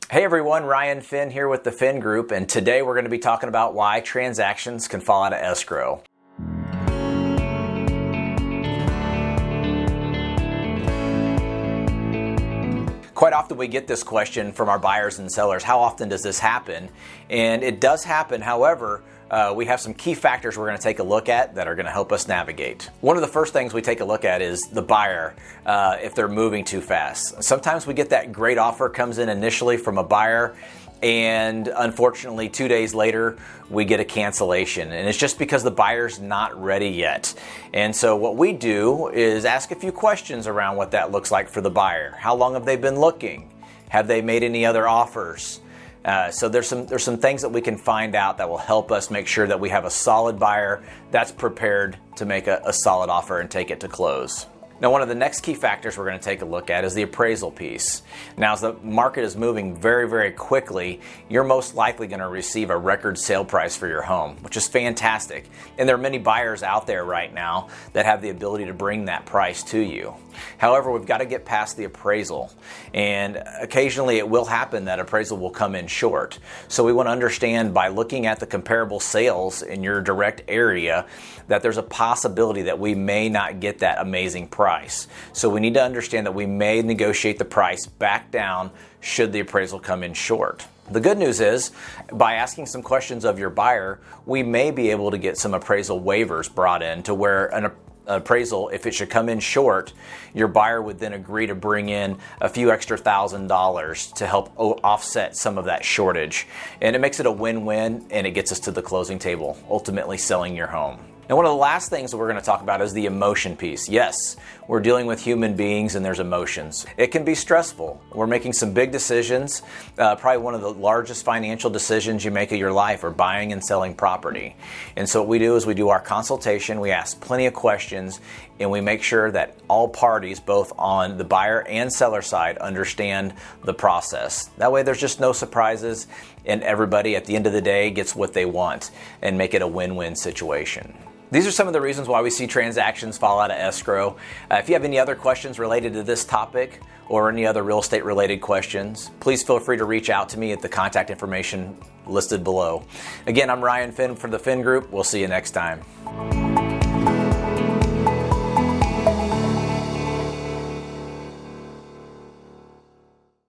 Hey everyone, Ryan Finn here with the Finn Group, and today we're going to be talking about why transactions can fall out of escrow. Quite often we get this question from our buyers and sellers, how often does this happen? And it does happen, however, we have some key factors we're going to take a look at that are going to help us navigate. One of the first things we take a look at is the buyer, if they're moving too fast. Sometimes we get that great offer comes in initially from a buyer, and unfortunately 2 days later we get a cancellation, and it's just because the buyer's not ready yet. And so what we do is ask a few questions around what that looks like for the buyer. How long have they been looking? Have they made any other offers? So there's some things that we can find out that will help us make sure that we have a solid buyer that's prepared to make a solid offer and take it to close. Now, one of the next key factors we're going to take a look at is the appraisal piece. Now, as the market is moving very, very quickly, you're most likely going to receive a record sale price for your home, which is fantastic. And there are many buyers out there right now that have the ability to bring that price to you. However, we've got to get past the appraisal. And occasionally it will happen that appraisal will come in short. So we want to understand by looking at the comparable sales in your direct area that there's a possibility that we may not get that amazing price. So we need to understand that we may negotiate the price back down should the appraisal come in short. The good news is, by asking some questions of your buyer, we may be able to get some appraisal waivers brought in to where an appraisal, if it should come in short, your buyer would then agree to bring in a few extra $1,000s to help offset some of that shortage. And it makes it a win-win, and it gets us to the closing table, ultimately selling your home. Now, one of the last things that we're going to talk about is the emotion piece. Yes, we're dealing with human beings and there's emotions. It can be stressful. We're making some big decisions. Probably one of the largest financial decisions you make of your life are buying and selling property. And so what we do is we do our consultation, we ask plenty of questions, and we make sure that all parties, both on the buyer and seller side, understand the process. That way there's just no surprises, and everybody at the end of the day gets what they want and make it a win-win situation. These are some of the reasons why we see transactions fall out of escrow. If you have any other questions related to this topic or any other real estate related questions, please feel free to reach out to me at the contact information listed below. Again, I'm Ryan Finn for the Finn Group. We'll see you next time.